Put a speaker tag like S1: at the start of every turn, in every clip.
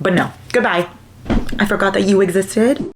S1: But no, goodbye. I forgot that you existed.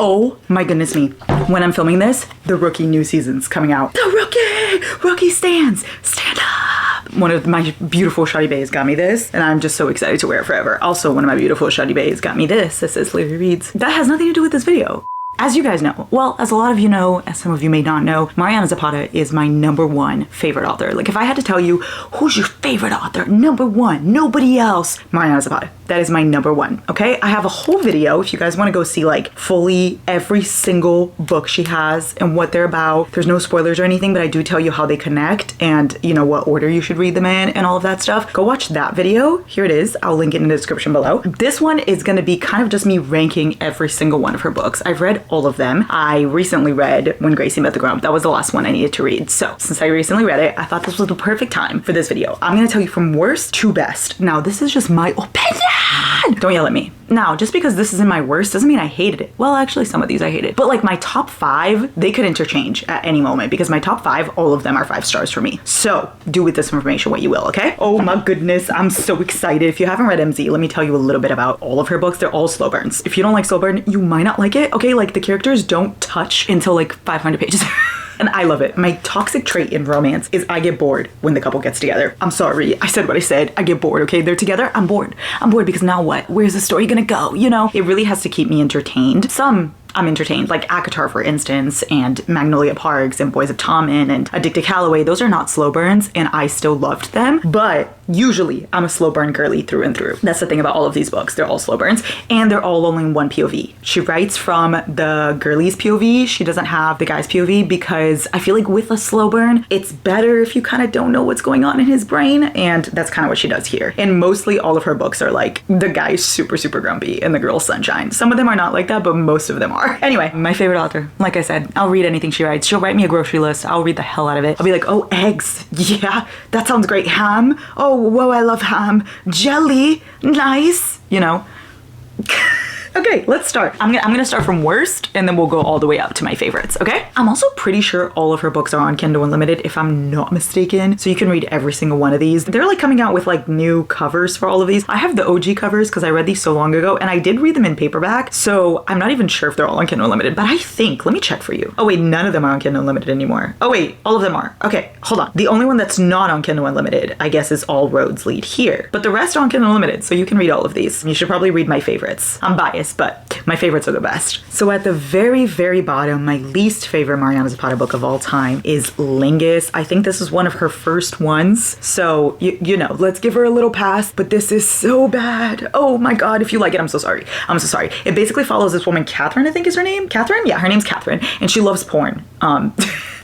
S1: Oh my goodness me. When I'm filming this, the Rookie new season's coming out. The Rookie stands. Stand up. One of my beautiful Shawty Bays got me this, and I'm just so excited to wear it forever. Also, one of my beautiful Shawty Bays got me this. This is Larry Reads. That has nothing to do with this video. As you guys know, well, as a lot of you know, as some of you may not know, Mariana Zapata is my #1 favorite author. Like, if I had to tell you, who's your favorite author? #1, nobody else. Mariana Zapata. That is my #1, okay? I have a whole video if you guys want to go see, like, fully every single book she has and what they're about. There's no spoilers or anything, but I do tell you how they connect and, you know, what order you should read them in and all of that stuff. Go watch that video. Here it is. I'll link it in the description below. This one is going to be kind of just me ranking every single one of her books. I've read all of them. I recently read When Gracie Met the Grump. That was the last one I needed to read. So since I recently read it, I thought this was the perfect time for this video. I'm going to tell you from worst to best. Now, this is just my opinion. Don't yell at me. Now, just because this is in my worst doesn't mean I hated it. Well, actually, some of these I hated. But like my top 5, they could interchange at any moment because my top 5, all of them are 5 stars for me. So do with this information what you will, okay? Oh my goodness, I'm so excited. If you haven't read MZ, let me tell you a little bit about all of her books. They're all slow burns. If you don't like slow burn, you might not like it. Okay, like the characters don't touch until like 500 pages. And I love it. My toxic trait in romance is I get bored when the couple gets together. I'm sorry, I said what I said. I get bored, okay? They're together, I'm bored. I'm bored because now what? Where's the story gonna go? You know, it really has to keep me entertained. Some I'm entertained, like ACOTAR for instance, and Magnolia Parks and Boys of Tommen and Addicted Calloway. Those are not slow burns and I still loved them, but usually I'm a slow burn girly through and through. That's the thing about all of these books. They're all slow burns and they're all only one POV. She writes from the girlie's POV. She doesn't have the guy's POV because I feel like with a slow burn, it's better if you kind of don't know what's going on in his brain, and that's kind of what she does here. And mostly all of her books are like the guy's super, super grumpy and the girl's sunshine. Some of them are not like that, but most of them are. Anyway, my favorite author, like I said, I'll read anything she writes. She'll write me a grocery list. I'll read the hell out of it. I'll be like, oh, eggs. Yeah, that sounds great. Ham. Oh, whoa, I love ham. Jelly. Nice. You know. Okay, let's start. I'm gonna start from worst and then we'll go all the way up to my favorites, okay? I'm also pretty sure all of her books are on Kindle Unlimited if I'm not mistaken. So you can read every single one of these. They're like coming out with like new covers for all of these. I have the OG covers because I read these so long ago and I did read them in paperback. So I'm not even sure if they're all on Kindle Unlimited, but I think, let me check for you. Oh wait, none of them are on Kindle Unlimited anymore. Oh wait, all of them are. Okay, hold on. The only one that's not on Kindle Unlimited, I guess, is All Roads Lead Here. But the rest are on Kindle Unlimited, so you can read all of these. You should probably read my favorites. I'm biased, but my favorites are the best. So at the very, very bottom, my least favorite Mariana Zapata book of all time is Lingus. I think this is one of her first ones. So, you know, let's give her a little pass, but this is so bad. Oh my God, if you like it, I'm so sorry. I'm so sorry. It basically follows this woman, Catherine, I think is her name. Catherine? Yeah, her name's Catherine, and she loves porn.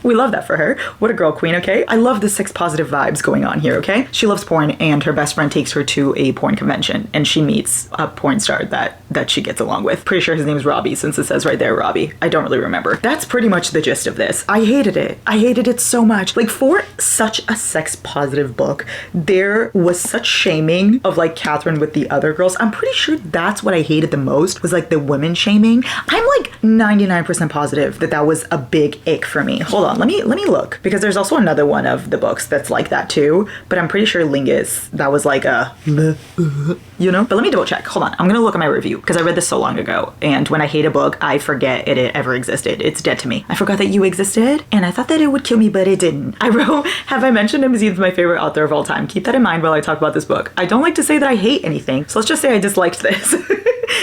S1: We love that for her. What a girl queen, okay? I love the sex positive vibes going on here, okay? She loves porn and her best friend takes her to a porn convention and she meets a porn star that she gets along with. Pretty sure his name is Robbie since it says right there, Robbie. I don't really remember. That's pretty much the gist of this. I hated it. I hated it so much. Like, for such a sex positive book, there was such shaming of like Catherine with the other girls. I'm pretty sure that's what I hated the most, was like the women shaming. I'm like 99% positive that was a big ick for me. Hold on. Let me look, because there's also another one of the books that's like that too, but I'm pretty sure Lingus, that was like a, you know, but let me double check. Hold on. I'm gonna look at my review because I read this so long ago, and when I hate a book, I forget it ever existed. It's dead to me. I forgot that you existed, and I thought that it would kill me, but it didn't. I wrote, have I mentioned him? He's my favorite author of all time. Keep that in mind while I talk about this book. I don't like to say that I hate anything, so let's just say I disliked this.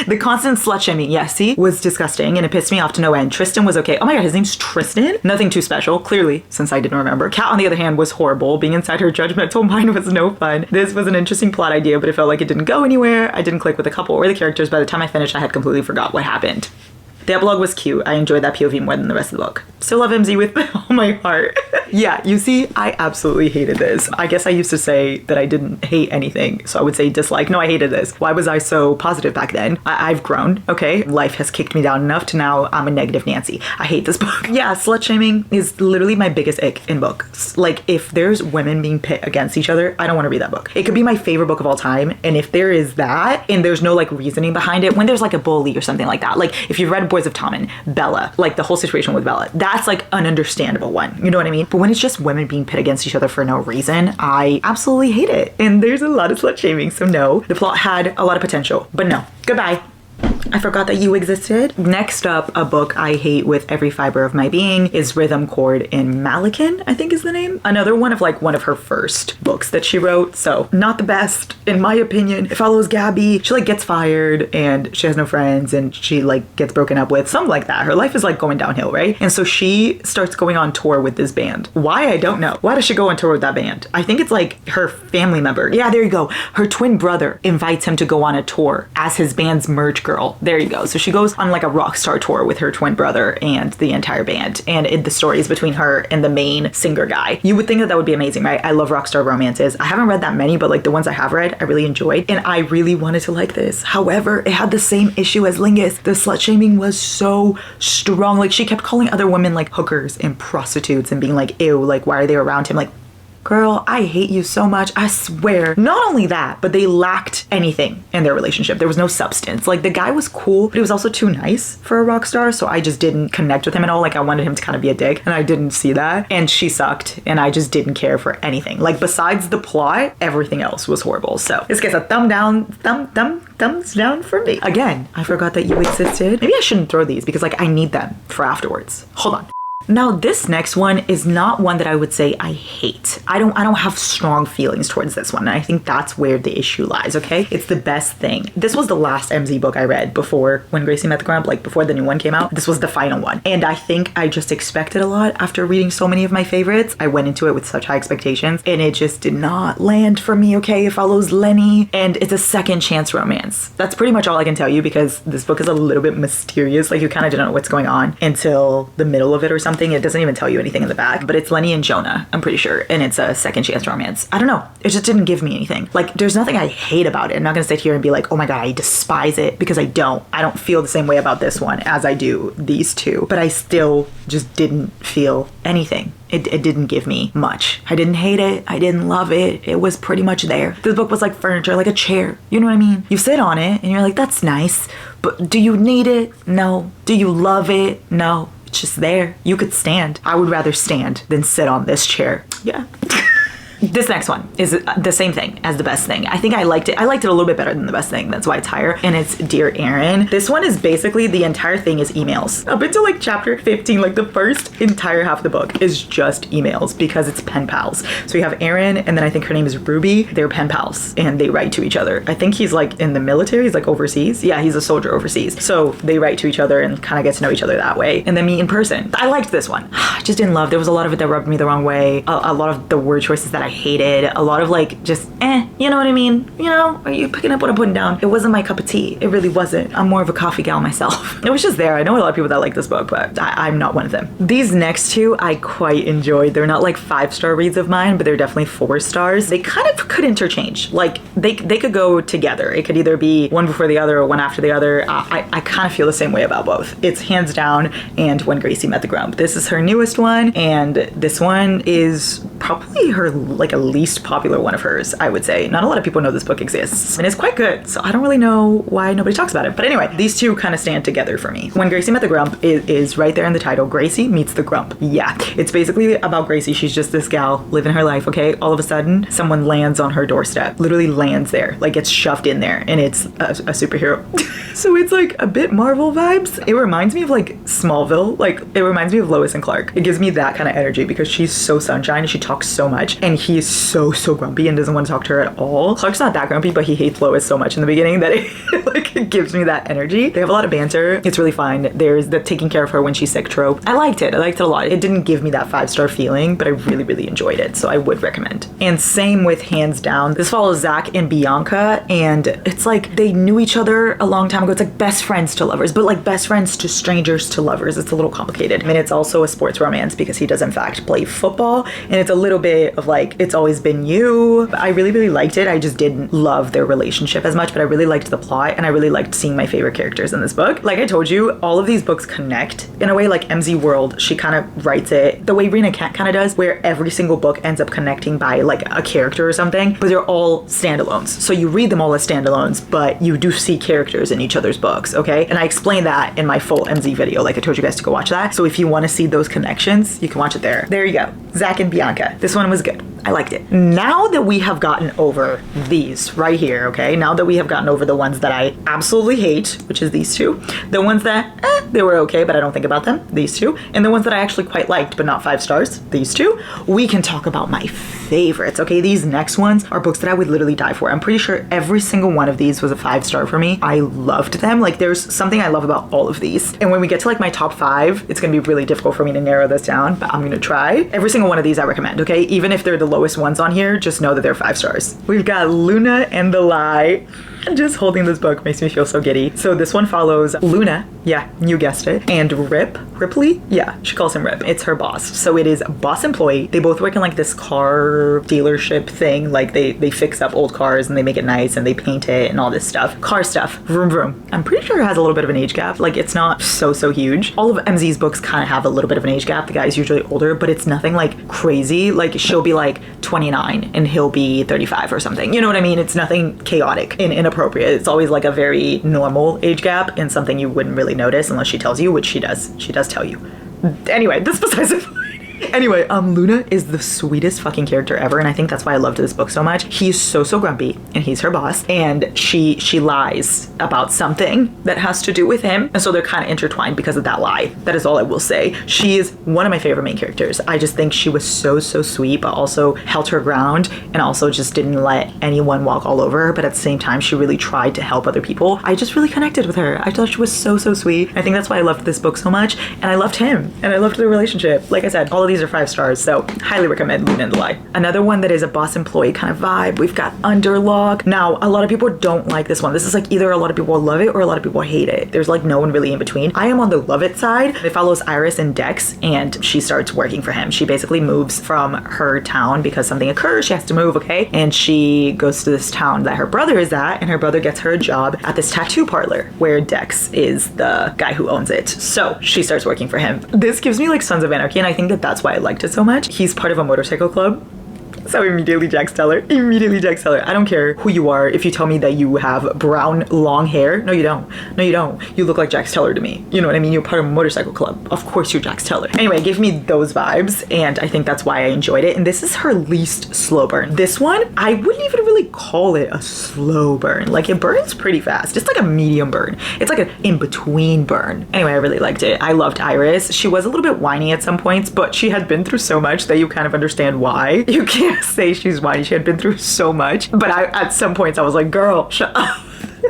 S1: The constant slut shaming, yeah, see, was disgusting and it pissed me off to no end. Tristan was okay. Oh my God, his name's Tristan? Nothing too special, clearly, since I didn't remember. Kat, on the other hand, was horrible. Being inside her judgmental mind was no fun. This was an interesting plot idea, but it felt like it didn't go anywhere. I didn't click with the couple or the characters. By the time I finished, I had completely forgot what happened. The epilogue was cute. I enjoyed that POV more than the rest of the book. Still love MZ with all my heart. Yeah, you see, I absolutely hated this. I guess I used to say that I didn't hate anything, so I would say dislike. No, I hated this. Why was I so positive back then? I've grown, okay? Life has kicked me down enough to now I'm a negative Nancy. I hate this book. Yeah, slut shaming is literally my biggest ick in books. Like, if there's women being pit against each other, I don't want to read that book. It could be my favorite book of all time, and if there is that, and there's no like reasoning behind it, when there's like a bully or something like that, like if you've read Toys of Tommen, Bella, like the whole situation with Bella, that's like an understandable one. You know what I mean? But when it's just women being pit against each other for no reason, I absolutely hate it. And there's a lot of slut shaming. So no, the plot had a lot of potential, but no. Goodbye. I forgot that you existed. Next up, a book I hate with every fiber of my being is Rhythm Chord in Malakin, I think is the name. Another one of like one of her first books that she wrote. So not the best, in my opinion. It follows Gabby. She like gets fired and she has no friends and she like gets broken up with, something like that. Her life is like going downhill, right? And so she starts going on tour with this band. Why? I don't know. Why does she go on tour with that band? I think it's like her family member. Yeah, there you go. Her twin brother invites him to go on a tour as his band's merch girl. There you go. So she goes on like a rock star tour with her twin brother and the entire band, and the story is between her and the main singer guy. You would think that would be amazing, right? I love rock star romances. I haven't read that many, but like the ones I have read, I really enjoyed, and I really wanted to like this. However, it had the same issue as Lingus. The slut shaming was so strong. Like she kept calling other women like hookers and prostitutes and being like, ew, like why are they around him? Like, girl, I hate you so much, I swear. Not only that, but they lacked anything in their relationship. There was no substance. Like the guy was cool, but he was also too nice for a rock star, so I just didn't connect with him at all. Like I wanted him to kind of be a dick, and I didn't see that. And she sucked, and I just didn't care for anything. Like besides the plot, everything else was horrible. So this gets a thumbs down for me. Again, I forgot that you existed. Maybe I shouldn't throw these because like I need them for afterwards. Hold on. Now this next one is not one that I would say I hate. I don't have strong feelings towards this one, and I think that's where the issue lies, okay? It's The Best Thing. This was the last MZ book I read before When Gracie Met the Grump, like before the new one came out. This was the final one, and I think I just expected a lot after reading so many of my favorites. I went into it with such high expectations, and it just did not land for me, okay? It follows Lenny, and it's a second chance romance. That's pretty much all I can tell you because this book is a little bit mysterious. Like you kind of don't know what's going on until the middle of it or something. It doesn't even tell you anything in the back, but it's Lenny and Jonah, I'm pretty sure, and it's a second chance romance. I don't know, it just didn't give me anything. Like there's nothing I hate about it. I'm not gonna sit here and be like, oh my god, I despise it, because I don't feel the same way about this one as I do these two, but I still just didn't feel anything. It didn't give me much. I didn't hate it. I didn't love it. It was pretty much there. This book was like furniture, like a chair. You know what I mean? You sit on it and you're like, that's nice, but do you need it? No. Do you love it? No. It's just there. You could stand. I would rather stand than sit on this chair. Yeah. This next one is the same thing as The Best Thing. I think I liked it. I liked it a little bit better than The Best Thing. That's why it's higher. And it's Dear Aaron. This one is basically the entire thing is emails. Up until like chapter 15, like the first entire half of the book is just emails because it's pen pals. So you have Aaron, and then I think her name is Ruby. They're pen pals and they write to each other. I think he's like in the military. He's like overseas. Yeah, he's a soldier overseas. So they write to each other and kind of get to know each other that way and then meet in person. I liked this one. I just didn't love. There was a lot of it that rubbed me the wrong way. A lot of the word choices that I hated, a lot of like just you know what I mean? You know, are you picking up what I'm putting down? It wasn't my cup of tea. It really wasn't. I'm more of a coffee gal myself. It was just there. I know a lot of people that like this book, but I'm not one of them. These next two I quite enjoyed. They're not like 5-star reads of mine, but they're definitely 4 stars. They kind of could interchange. Like they could go together. It could either be one before the other or one after the other. I kind of feel the same way about both. It's Hands Down and When Gracie Met the Grump. This is her newest one, and this one is probably her like a least popular one of hers, I would say. Not a lot of people know this book exists, and it's quite good, so I don't really know why nobody talks about it. But anyway, these two kind of stand together for me. When Gracie Met the Grump is right there in the title. Gracie meets the Grump. Yeah, it's basically about Gracie. She's just this gal living her life, okay? All of a sudden, someone lands on her doorstep. Literally lands there, like gets shoved in there, and it's a superhero. So it's like a bit Marvel vibes. It reminds me of like Smallville. Like it reminds me of Lois and Clark. It gives me that kind of energy because she's so sunshine and she talks so much, and he is so grumpy and doesn't want to talk to her at all. Clark's not that grumpy, but he hates Lois so much in the beginning that it gives me that energy. They have a lot of banter. It's really fun. There's the taking care of her when she's sick trope. I liked it. I liked it a lot. It didn't give me that 5-star feeling, but I really enjoyed it, so I would recommend. And same with Hands Down. This follows Zach and Bianca, and it's like they knew each other a long time ago. It's like best friends to lovers, but like best friends to strangers to lovers. It's a little complicated. I mean, it's also a sports romance because he does in fact play football, and it's a little bit of like It's Always Been You. I really, really liked it. I just didn't love their relationship as much, but I really liked the plot and I really liked seeing my favorite characters in this book. Like I told you, all of these books connect in a way. Like MZ World, she kind of writes it the way Rena Kent kind of does, where every single book ends up connecting by like a character or something, but they're all standalones. So you read them all as standalones, but you do see characters in each other's books, okay? And I explained that in my full MZ video, like I told you guys to go watch that. So if you want to see those connections, you can watch it there. There you go. Zach and Bianca. This one was good. I liked it. Now that we have gotten over these right here, okay? Now that we have gotten over the ones that I absolutely hate, which is these two, the ones that, they were okay, but I don't think about them, these two, and the ones that I actually quite liked, but not 5 stars, these two, we can talk about my favorites, okay? These next ones are books that I would literally die for. I'm pretty sure every single one of these was a 5-star for me. I loved them. Like there's something I love about all of these. And when we get to like my top 5, it's gonna be really difficult for me to narrow this down, but I'm gonna try. Every single one of these I recommend, okay? Even if they're the lowest ones on here, just know that they're 5 stars. We've got Luna and the Lie. Just holding this book makes me feel so giddy. So this one follows Luna, yeah, you guessed it, and Ripley, yeah, she calls him Rip. It's her boss. So it is boss employee. They both work in like this car dealership thing. Like they fix up old cars and they make it nice and they paint it and all this stuff. Car stuff, vroom vroom. I'm pretty sure it has a little bit of an age gap. Like it's not so huge. All of MZ's books kind of have a little bit of an age gap. The guy's usually older, but it's nothing like crazy. Like she'll be like 29 and he'll be 35 or something. You know what I mean? It's nothing chaotic and inappropriate. It's always like a very normal age gap and something you wouldn't really notice unless she tells you, which she does. She does tell you. Anyway, this besides the point. Anyway, Luna is the sweetest fucking character ever, and I think that's why I loved this book so much. He's so grumpy, and he's her boss, and she lies about something that has to do with him, and so they're kind of intertwined because of that lie. That is all I will say. She is one of my favorite main characters. I just think she was so sweet, but also held her ground, and also just didn't let anyone walk all over her, but at the same time, she really tried to help other people. I just really connected with her. I thought she was so sweet. I think that's why I loved this book so much, and I loved him, and I loved their relationship. Like I said, all of these are 5 stars, so highly recommend Luna and the Lie. Another one that is a boss employee kind of vibe, we've got Underlog. Now, a lot of people don't like this one. This is like either a lot of people love it or a lot of people hate it. There's like no one really in between. I am on the love it side. It follows Iris and Dex, and she starts working for him. She basically moves from her town because something occurs. She has to move, okay? And she goes to this town that her brother is at, and her brother gets her a job at this tattoo parlor where Dex is the guy who owns it. So she starts working for him. This gives me like Sons of Anarchy, and I think that that's why I liked it so much. He's part of a motorcycle club. So immediately Jax Teller. Immediately Jax Teller. I don't care who you are. If you tell me that you have brown long hair, no you don't. No you don't. You look like Jax Teller to me. You know what I mean? You're part of a motorcycle club. Of course you're Jax Teller. Anyway, it gave me those vibes, and I think that's why I enjoyed it. And this is her least slow burn. This one, I wouldn't even really call it a slow burn. Like it burns pretty fast. It's like a medium burn. It's like an in-between burn. Anyway, I really liked it. I loved Iris. She was a little bit whiny at some points, but she had been through so much that you kind of understand why. You can't say she's whiny. She had been through so much, but at some points I was like, girl, shut up.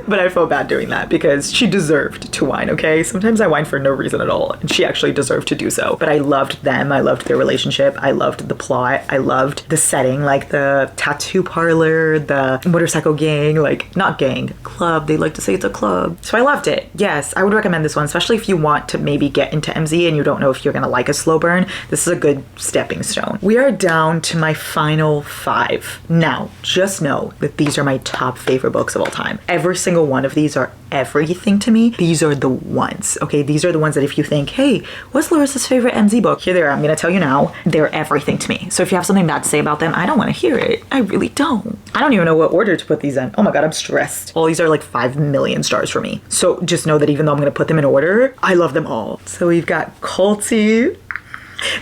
S1: But I felt bad doing that because she deserved to whine, okay? Sometimes I whine for no reason at all, and she actually deserved to do so. But I loved them. I loved their relationship. I loved the plot. I loved the setting, like the tattoo parlor, the motorcycle gang, like not gang, club. They like to say it's a club. So I loved it. Yes, I would recommend this one, especially if you want to maybe get into MZ and you don't know if you're gonna like a slow burn. This is a good stepping stone. We are down to my final 5. Now, just know that these are my top favorite books of all time. Every single one of these are everything to me. These are the ones, okay? These are the ones that if you think, hey, what's Larissa's favorite MZ book? Here they are. I'm gonna tell you now. They're everything to me. So if you have something bad to say about them, I don't wanna hear it. I really don't. I don't even know what order to put these in. Oh my God, I'm stressed. All these are like 5 million stars for me. So just know that even though I'm gonna put them in order, I love them all. So we've got Culty.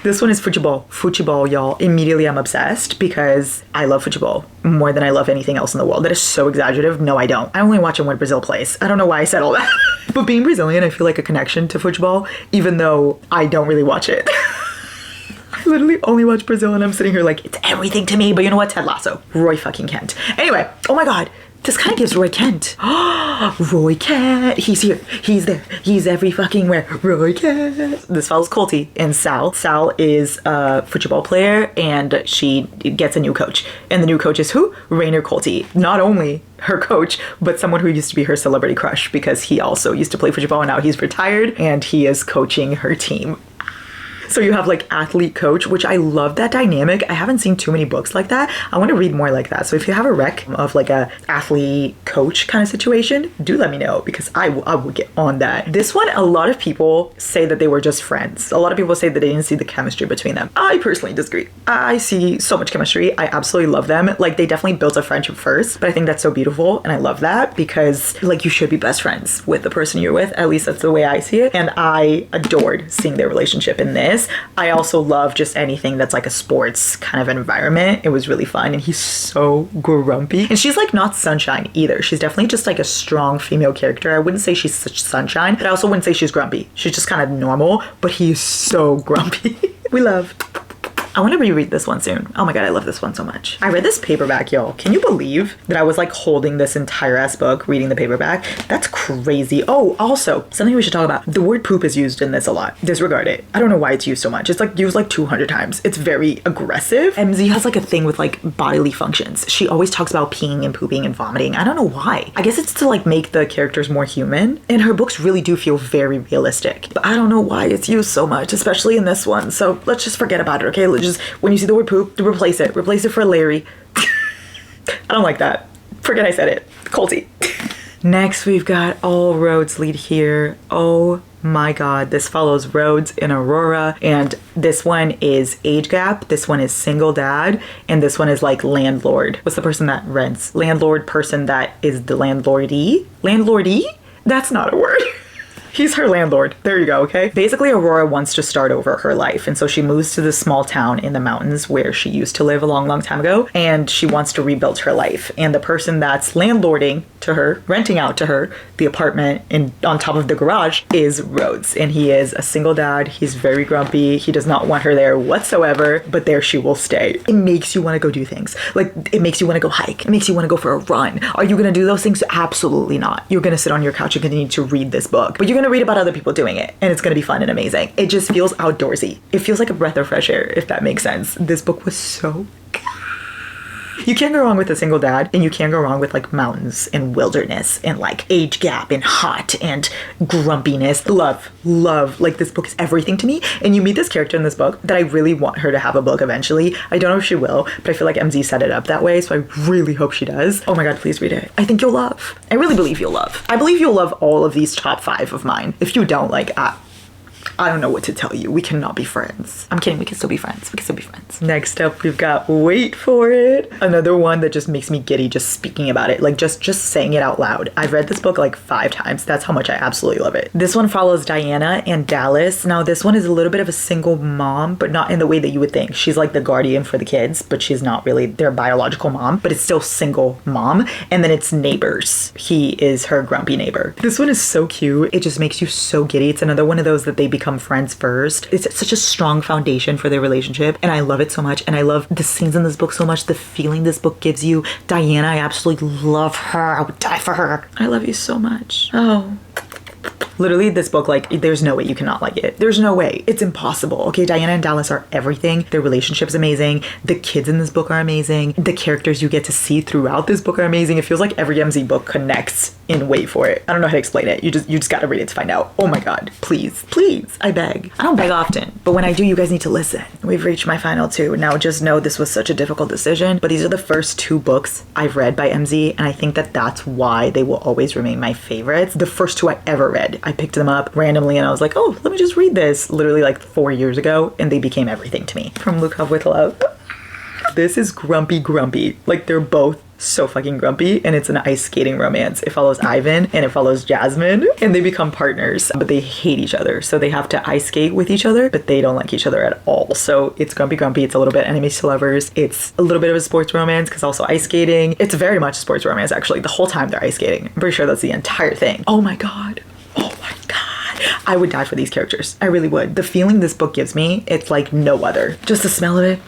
S1: This one is Fuchibol. Fuchibol, y'all. Immediately I'm obsessed because I love Fuchibol more than I love anything else in the world. That is so exaggerative. No, I don't. I only watch it when Brazil plays. I don't know why I said all that. But being Brazilian, I feel like a connection to Fuchibol, even though I don't really watch it. I literally only watch Brazil and I'm sitting here like, it's everything to me. But you know what? Ted Lasso. Roy fucking Kent. Anyway, oh my God. This kind of gives Roy Kent. Roy Kent. He's here. He's there. He's every fucking where. Roy Kent. This follows Culty and Sal. Sal is a football player and she gets a new coach. And the new coach is who? Rainer Culty. Not only her coach, but someone who used to be her celebrity crush because he also used to play football and now he's retired and he is coaching her team. So you have like athlete coach, which I love that dynamic. I haven't seen too many books like that. I want to read more like that. So if you have a rec of like a athlete coach kind of situation, do let me know, because I will get on that. This one, a lot of people say that they were just friends. A lot of people say that they didn't see the chemistry between them. I personally disagree. I see so much chemistry. I absolutely love them. Like, they definitely built a friendship first, but I think that's so beautiful, and I love that, because like, you should be best friends with the person you're with. At least that's the way I see it, and I adored seeing their relationship in this. I also love just anything that's like a sports kind of environment. It was really fun, and he's so grumpy, and she's like not sunshine either. She's definitely just like a strong female character. I wouldn't say she's such sunshine, but I also wouldn't say she's grumpy. She's just kind of normal, but he's so grumpy. We love. I want to reread this one soon. Oh my god, I love this one so much. I read this paperback, y'all. Can you believe that I was like holding this entire ass book reading the paperback? That's crazy. Oh, also, something we should talk about. The word poop is used in this a lot. Disregard it. I don't know why it's used so much. It's like used like 200 times. It's very aggressive. MZ has like a thing with like bodily functions. She always talks about peeing and pooping and vomiting. I don't know why. I guess it's to like make the characters more human. And her books really do feel very realistic. But I don't know why it's used so much, especially in this one. So let's just forget about it, okay? Let's just, when you see the word poop, replace it. Replace it for Larry. I don't like that. Forget I said it. Colty. Next, we've got All Roads Lead Here. Oh my god, this follows Rhodes and Aurora, and this one is age gap, this one is single dad, and this one is like landlord. What's the person that rents? Landlord, person that is the landlordee? Landlordee? That's not a word. He's her landlord. There you go, okay? Basically, Aurora wants to start over her life, and so she moves to this small town in the mountains where she used to live a long, long time ago, and she wants to rebuild her life. And the person that's landlording to her, renting out to her, the apartment on top of the garage is Rhodes, and he is a single dad. He's very grumpy. He does not want her there whatsoever, but there she will stay. It makes you want to go do things. Like, it makes you want to go hike. It makes you want to go for a run. Are you going to do those things? Absolutely not. You're going to sit on your couch and continue to read this book, but you're going to read about other people doing it, and it's going to be fun and amazing. It just feels outdoorsy. It feels like a breath of fresh air, if that makes sense. This book was so good. You can't go wrong with a single dad, and you can't go wrong with like mountains and wilderness and like age gap and hot and grumpiness. Love. Like, this book is everything to me. And you meet this character in this book that I really want her to have a book eventually. I don't know if she will, but I feel like MZ set it up that way, so I really hope she does. Oh my god, please read it. I think you'll love. I really believe you'll love. I believe you'll love all of these top 5 of mine. If you don't, like, I don't know what to tell you. We cannot be friends. I'm kidding. We can still be friends. We can still be friends. Next up, we've got Wait For It. Another one that just makes me giddy just speaking about it. Like, just saying it out loud. I've read this book like 5 times. That's how much I absolutely love it. This one follows Diana and Dallas. Now, this one is a little bit of a single mom, but not in the way that you would think. She's like the guardian for the kids, but she's not really their biological mom, but it's still single mom. And then it's neighbors. He is her grumpy neighbor. This one is so cute. It just makes you so giddy. It's another one of those that they become friends first. It's such a strong foundation for their relationship, and I love it so much. And I love the scenes in this book so much, the feeling this book gives you. Diana, I absolutely love her. I would die for her. I love you so much. Oh. Literally, this book, like, there's no way you cannot like it. There's no way. It's impossible. Okay, Diana and Dallas are everything. Their relationship's amazing. The kids in this book are amazing. The characters you get to see throughout this book are amazing. It feels like every MZ book connects in Wait For It. I don't know how to explain it. You just gotta read it to find out. Oh my god. Please, I beg. I don't beg often, but when I do, you guys need to listen. We've reached my final 2. Now, just know this was such a difficult decision, but these are the first 2 books I've read by MZ, and I think that that's why they will always remain my favorites. The first 2 I ever read, I picked them up randomly and I was like, oh, let me just read this, literally like 4 years ago, and they became everything to me. From Look Up With Love. This is grumpy. Like, they're both so fucking grumpy, and it's an ice skating romance. It follows Ivan and it follows Jasmine, and they become partners, but they hate each other, so they have to ice skate with each other, but they don't like each other at all. So it's grumpy. It's a little bit enemies to lovers. It's a little bit of a sports romance because also ice skating. It's very much sports romance, actually. The whole time they're ice skating. I'm pretty sure that's the entire thing. Oh my god. I would die for these characters. I really would. The feeling this book gives me, it's like no other. Just the smell of it.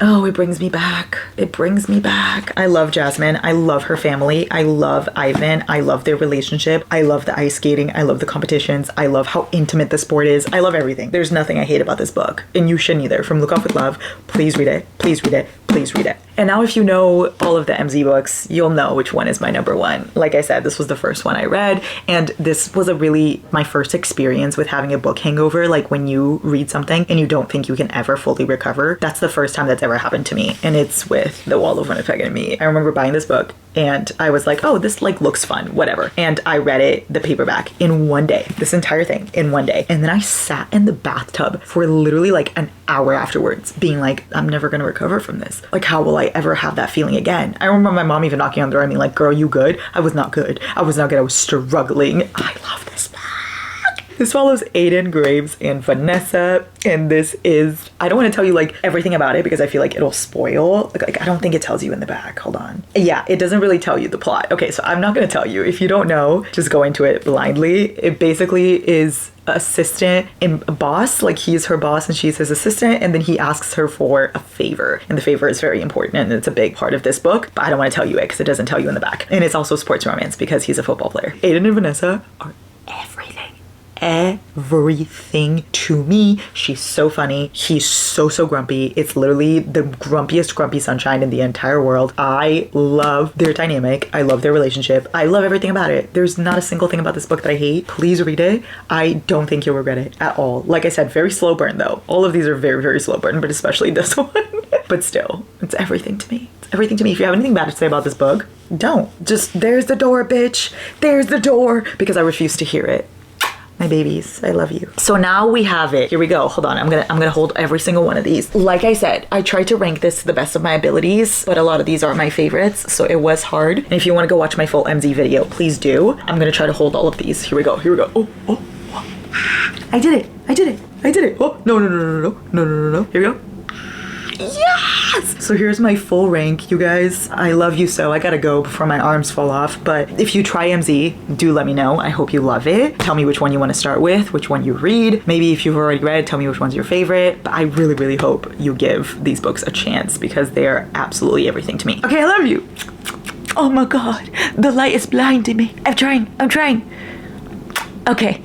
S1: Oh, it brings me back. It brings me back. I love Jasmine. I love her family. I love Ivan. I love their relationship. I love the ice skating. I love the competitions. I love how intimate the sport is. I love everything. There's nothing I hate about this book, and you shouldn't either. From Look Off With Love, please read it. Please read it. Please read it. And now if you know all of the MZ books, you'll know which one is my number one. Like I said, this was the first one I read, and this was my first experience with having a book hangover. Like when you read something and you don't think you can ever fully recover. That's the first time that's ever happened to me, and it's with The Wall of Winnipeg and Me. I remember buying this book and I was like, oh, this like looks fun, whatever. And I read it, the paperback, in one day, this entire thing in one day. And then I sat in the bathtub for literally like an hour afterwards being like, I'm never gonna recover from this. Like, how will I ever have that feeling again? I remember my mom even knocking on the door and being like, girl, you good? I was not good. I was not good. I was struggling. I love this book. This follows Aiden, Graves, and Vanessa, and this is, I don't want to tell you like everything about it because I feel like it'll spoil. Like I don't think it tells you in the back. Hold on. Yeah, it doesn't really tell you the plot. Okay, so I'm not going to tell you. If you don't know, just go into it blindly. It basically is assistant and boss, like he's her boss and she's his assistant, and then he asks her for a favor, and the favor is very important and it's a big part of this book, but I don't want to tell you it because it doesn't tell you in the back. And it's also sports romance because he's a football player. Aiden and Vanessa are everything to me. She's so funny. He's so grumpy. It's literally the grumpiest grumpy sunshine in the entire world. I love their dynamic. I love their relationship. I love everything about it. There's not a single thing about this book that I hate. Please read it. I don't think you'll regret it at all. Like I said, very slow burn though. All of these are very slow burn, but especially this one. But still, it's everything to me. It's everything to me. If you have anything bad to say about this book, don't. Just, there's the door, bitch. There's the door. Because I refuse to hear it. My babies, I love you. So now we have it. Here we go. Hold on. I'm gonna hold every single one of these. Like I said, I tried to rank this to the best of my abilities, but a lot of these aren't my favorites, so it was hard. And if you want to go watch my full MZ video, please do. I'm gonna try to hold all of these. Here we go. Here we go. Oh. I did it. Oh, no. Here we go. Yes! So here's my full rank, you guys. I love you so. I gotta go before my arms fall off. But if you try MZ, do let me know. I hope you love it. Tell me which one you want to start with, which one you read. Maybe if you've already read, tell me which one's your favorite. But I really hope you give these books a chance because they're absolutely everything to me. Okay, I love you. Oh my God, the light is blinding me. I'm trying. Okay.